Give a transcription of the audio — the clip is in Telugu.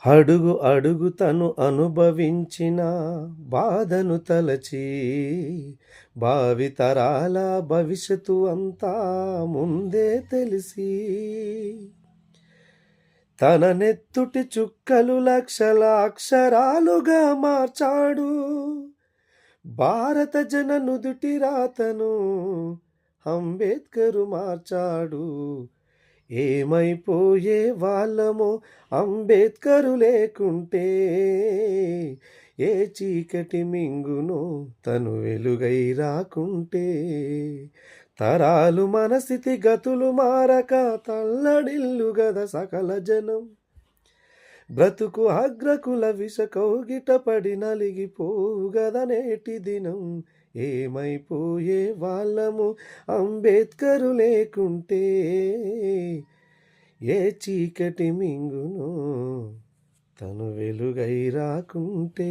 అడుగు అడుగు తను అనుభవించిన బాధను తలచి భావితరాల భవిష్యత్తు అంతా ముందే తెలిసి తన నెత్తుటి చుక్కలు లక్షల అక్షరాలుగా మార్చాడు భారత జన నుదుటి రాతను అంబేద్కరు మార్చాడు. ఏమైపోయే వాళ్ళమో అంబేద్కరు లేకుంటే, ఏ చీకటి మింగునో తను వెలుగై రాకుంటే, తరాలు మన స్థితిగతులు మారక తల్లడిల్లు గద సకల జనం. బ్రతుకు అగ్రకుల విష కౌగిట పడి నలిగిపోవు గద నేటి దినం. ఏమైపోయే వాళ్ళము అంబేద్కరు లేకుంటే, ఏ చీకటి మింగునో తను వెలుగై రాకుంటే.